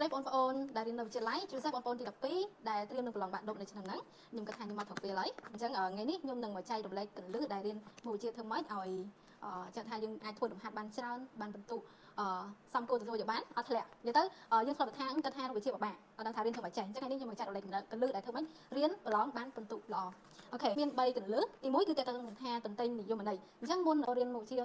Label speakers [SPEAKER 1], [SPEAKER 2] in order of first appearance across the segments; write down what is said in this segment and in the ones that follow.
[SPEAKER 1] ស្ដីបងប្អូនដែលរៀននៅវិទ្យាល័យជាពិសេសបងប្អូនទី12ដែលត្រៀមនឹងប្រឡងបាក់ឌុបនៅឆ្នាំហ្នឹងខ្ញុំគិតថាខ្ញុំមកត្រូវពេលហើយអញ្ចឹងថ្ងៃនេះខ្ញុំនឹងមកចែករំលែកគន្លឹះដែលរៀនមុខវិជ្ជាធ្វើម៉េចឲ្យចាត់ថាយើងអាចធ្វើលំហាត់បានច្រើនបានបន្ទុកសំគួរទទួលយកបានអត់ធ្លាក់និយាយទៅយើងធ្លាប់ថាគិតថារូបវិទ្យាពិបាកអត់ដឹងថារៀនធ្វើម៉េចចេះអញ្ចឹងថ្ងៃនេះខ្ញុំមកចែករំលែកគន្លឹះដែលធ្វើម៉េចរៀនប្រឡងបានបន្ទុកល្អអូខេមាន3គន្លឹះទី1គឺតើតើនឹងថាតន្ទិញនិយមន័យអញ្ចឹងមុនរៀនមុខវិជ្ជ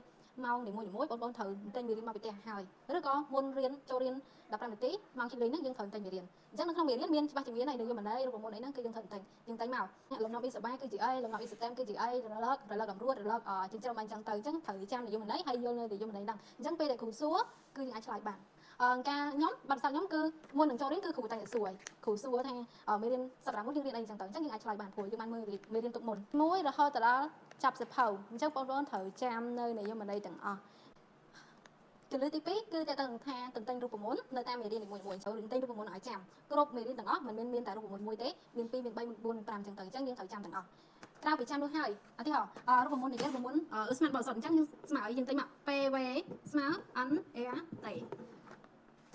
[SPEAKER 1] ាម៉ោងនីមួយៗបងប្អូនត្រូវទិញមេរៀនមកពីផ្ទះហើយឬក៏មុនរៀនចូលរៀន15នាទីម៉ោងជិះលេងហ្នឹងយើងត្រូវទិញមេរៀនអញ្ចឹងនៅក្នុងមេរៀនមានច្បាស់ជាមានហើយនិយមន័យរូបមន្តអីហ្នឹងគឺយើងត្រូវទិញមកលំនាំអ៊ីសបាគឺជាអីលំនាំអ៊ីសតាមគឺជាអីរលកកំរួតរលកចិញ្ចឹមអញ្ចឹងទៅអញ្ចឹងត្រូវចាំនិយមន័យហើយយល់នៅនិយមន័យហ្នឹងអញ្ចឹងពេលដែលគ្រូសួរគឺយើងអាចឆ្លើយបានការខ្ញុំបាត់សោតខ្ញុំគឺមុននឹងចូលរៀនគឺគ្រូតែសួរគ្រូសួរថាមេរៀនសប្តាហ៍មុនយើងរៀនអីអញ្ចឹងទៅអញ្ចឹងយើងអាចឆ្លើយបានព្រោះយើងបានមើលមេរៀនទុកមុនមួយរហូតដល់ចាប់សភៅអញ្ចឹងបងប្អូនត្រូវចាំនៅនិយមន័យទាំងអស់គន្លឹះទី2គឺតើតើថាទន្ទិញរូបមន្តនៅតាមមេរៀននីមួយៗចូលទន្ទិញរូបមន្តឲ្យចាំគ្រប់មេរៀនទាំងអស់មិនមែនមានតែរូបមន្តមួយទេមាន2មាន3មាន4មាន5អញ្ចឹងទៅអញ្ចឹងយើងត្រូវចាំទាំងអស់ក្រៅពីចាំនោះហើយឧទាហរណ៍រូបមន្តនេះរូបមន្តស្មើបរិសុទ្ធអញ្ចឹងយើងស្មើឲ្យយើងទិញមក PV ស្មើ N R T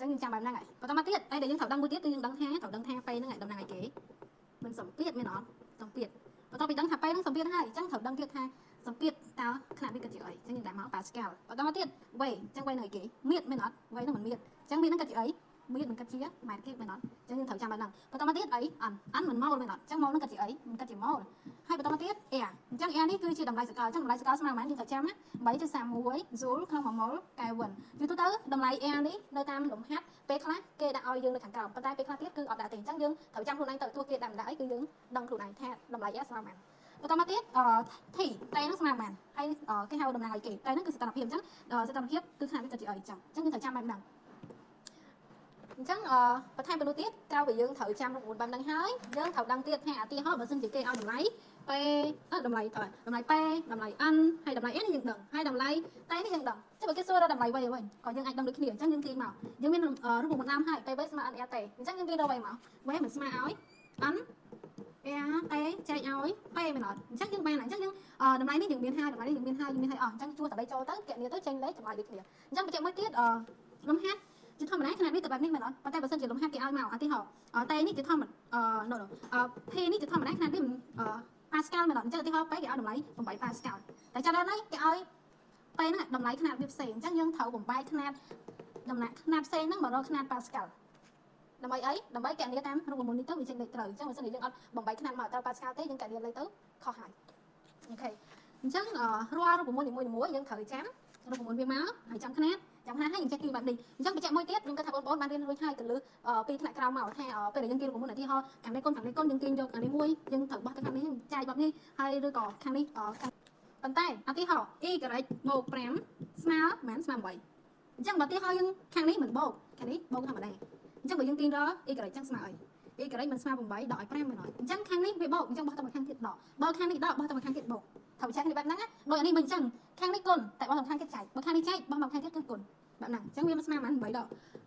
[SPEAKER 1] អញ្ចឹងយើងចាំបែបហ្នឹងហើយបន្តមកទៀតអីដែលយើងត្រូវដឹងមួយទៀតគឺយើងដឹងថាត្រូវដឹងថា P ហ្នឹងឯងតំណាងឲ្យគេមិនសម្ពាធមានអត់សម្ពាធបន្ទាប់ពីដឹងថា P ហ្នឹងសម្ពាធហើយអញ្ចឹងត្រូវដឹងទៀតថាសម្ពាធតើຂະຫນាតវាគិតជាអីអញ្ចឹងយើងដាក់មក Pascal បន្តមកទៀត V អញ្ចឹង V នៅឲ្យគេមៀតមានអត់ V ហ្នឹងមិនមៀតអញ្ចឹងមៀតហ្នឹងគិតជាអីមៀតមិនគិតជាម៉ែត្រគីបមែនអត់អញ្ចឹងយើងត្រូវចាំបែបហ្នឹងបន្តមកទៀតអី N មិនម៉ូលមែនអត់អញ្ចឹងម៉ូលហ្នឹងគិតជាអីមិនគិតជាម៉ូលហើយបន្តមកទៀត Air អញ្ចឹង Air នេះគឺជាតម្លៃសកលអញ្ចឹងតម្លៃសកលស្មើប៉ុន្មានយើងត្រូវចាំណា8.31 Joule ក្នុង1 mol Kelvin យូរទៅតម្លៃ Air នេះនៅតាមលំហាត់ពេលខ្លះគេដាក់ឲ្យយើងនៅខាងក្រោមប៉ុន្តែពេលខ្លះទៀតគឺអត់ដាក់ទេអញ្ចឹងយើងត្រូវចាំខ្លួនឯងទៅទោះគេដាក់មិនដាក់អីគឺយើងដឹងខ្លួនឯងថាតម្លៃ Air ស្មើប៉ុន្មានបន្តមកទៀតT តែហ្នឹងស្មើប៉ុន្មានហើយគេហៅតំណាងឲ្យគេតែហ្នឹងគឺសីតុណ្ហភាពអញ្ចឹងសីតុណ្ហភាពគឺຂະຫນាតវាគិតជាអីអញ្ចឹងយើងត្រូវចាំបែបហ្នឹងអញ្ចឹងបន្ថែមពីនោះទៀតក្រៅពីយើងត្រូវចាំរូបមន្តបែបហ្នឹងហើយយើងត្រូវដឹងទៀតថាឧទាហរណ៍បើសិនជាគេឲ្យតម្លៃ P តម្លៃ P តម្លៃ N ហើយតម្លៃ N នេះយើងដឹងហើយតម្លៃតែនេះយើងដឹងចុះបើគេសួររកតម្លៃ V វិញក៏យើងអាចដឹងដូចគ្នាអញ្ចឹងយើងទាញមកយើងមានរូបមន្តដើមហើយ PV ស្មើ N R T អញ្ចឹងយើងទាញរក V មក V មិនស្មើឲ្យ N R T ចែកឲ្យ P មែនអត់អញ្ចឹងយើងបានអញ្ចឹងយើងតម្លៃនេះយើងមានហើយតម្លៃនេះយើងមានហើយអស់អញ្ចឹងជួសតម្លៃចូលទៅគណនាទៅចេញលេខចម្លើយដូចគ្នាអញ្ចឹងបញ្ជាក់មួយទៀតលំហាត់ជាធម្មតាຂະຫນាតវាទៅបែបនេះមែនអត់ប៉ុន្តែបើសិនជាលំហាត់គេឲ្យមកឧទាហរណ៍តេនេះជាធម្មតាP នេះជាធម្មតាຂະຫນាតវាPascal មែនអត់អញ្ចឹងឧទាហរណ៍ពេលគេឲ្យតម្លៃ8 Pascal តែចាំដល់នេះគេឲ្យពេលហ្នឹងតម្លៃຂະຫນាតវាផ្សេងអញ្ចឹងយើងត្រូវបំបែកຂະຫນាតដំណាក់ຂະຫນាតផ្សេងហ្នឹងមករកຂະຫນាត Pascal ដើម្បីអីដើម្បីកណនាតាមរូបមន្តនេះទៅវាចេញលេខត្រូវអញ្ចឹងបើសិនជាយើងអត់បំបែកຂະຫນាតមកត្រូវ Pascal ទេយើងកណនាលេខទៅខុសហើយអូខេអញ្ចឹងរាល់រូបមន្តនីមួយៗយើងត្រូវចាំរូបមន្តវាមកហើយចាំຂະຫນាតហើយយើងចេះគីបែបនេះអញ្ចឹងបញ្ជាក់មួយទៀតខ្ញុំគិតថាបងប្អូនបានរៀនរួចហើយកន្លឹះពីថ្នាក់ក្រោមមកថាពេលដែលយើងគីរូបមន្តឧទាហរណ៍ខាងនេះគុណយើងគីយកអានេះមួយយើងត្រូវបោះទៅខាងនេះចាយបែបនេះហើយឬក៏ខាងនេះប៉ុន្តែឧទាហរណ៍ y បូក5ស្មើប៉ុន្មានស្មើ8អញ្ចឹងបើឧទាហរណ៍យើងខាងនេះមិនបូកខាងនេះបូកធម្មតាអញ្ចឹងបើយើងទាញរក y ចឹងស្មើអី y មិនស្មើ8ដកឲ្យ5មែនអត់អញ្ចឹងខាងនេះវាបូកអញ្ចឹងបោះទៅខាងទៀតដកបើខាងនេះដកបោះទៅខាងទៀតបូកត្រូវចែកគ្នាបែបហ្នឹងណាដូចអានេះមិនអញ្ចឹងខាងនេះគុណតែបោះទៅខាងទៀតចែកបើខាងនេះចែកបោះមកខាងទៀតគឺគុណបែបហ្នឹងអញ្ចឹងវាមិនស្មើប៉ុន្មាន8ដក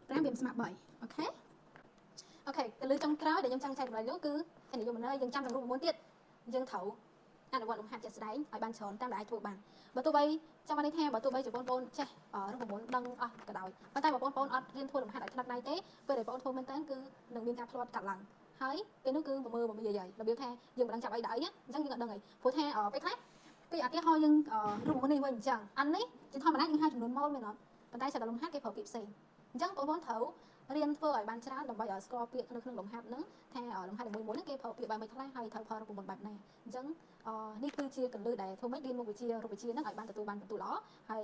[SPEAKER 1] 5វាមិនស្មើ3អូខេទៅលើចុងក្រោយដែលយើងចង់ចែករំលែកនោះគឺនិយមន័យយើងចាំទាំងរូបមន្តទៀតយើងត្រូវអនុវត្តលំហាត់ជាក់ស្ដែងឲ្យបានច្រើនតាមដែលអាចធ្វើបានបើទោះបីចាំបានន័យថាបើទោះបីជាបងប្អូនចេះរូបមន្តដឹងអស់ក៏ដោយប៉ុន្តែបើបងប្អូនអត់រៀនធ្វើលំហាត់ឲ្យថ្នាក់ដៃទេពេលដែលបងប្អូនធ្វើមែនតើគឺនឹងមានការផ្លាត់កាត់ឡើងហើយពេលនោះគឺមើលយាយរបៀបថាយើងមិនដឹងចាប់អីដាក់អីអញ្ចឹងយើងអត់ដឹងអីព្រោះថាពេលខ្លះពីឧទាហរណ៍យើងរូបមន្តនេះវិញអញ្ចឹងអាននេះជាធម្មតាយើងហៅចំនួនម៉ូលមែនអត់ប៉ុន្តែដល់លំហាត់គេប្រើពាក្យផ្សេងអញ្ចឹងបងប្អូនត្រូវរៀនធ្វើឲ្យបានច្រើនដើម្បីឲ្យស្គាល់ពាក្យនៅក្នុងលំហាត់ហ្នឹងថាលំហាត់មួយហ្នឹងគេប្រើពាក្យបែបម៉េចខ្លះហើយត្រូវប្រើរូបមន្តបែបណាអញ្ចឹងនេះគឺជាគន្លឹះដែលធ្វើម៉េចរៀនមុខវិជ្ជារូបវិទ្យាហ្នឹងឲ្យបានទទួលបានពិន្ទុល្អហើ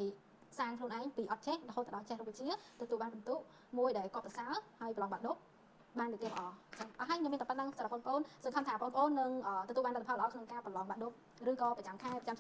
[SPEAKER 1] យសាងខ្លួនឯងពីអត់ចេះរហូតដល់ចេះរូបវិទ្យាទទួលបានពិន្ទុមួយដែលកប់ប្រសើរហើយប្រឡងបាក់ឌុបបាននិយាយល្អចឹងអស់ហើយខ្ញុំមានតែប៉ុណ្្នឹងសម្រាប់បងប្អូនសង្ឃឹមថាបងប្អូននឹងទទួលបានលទ្ធផលល្អក្នុងការប្រឡងបាក់ឌុបឬក៏ប្រចាំខែប្រចាំ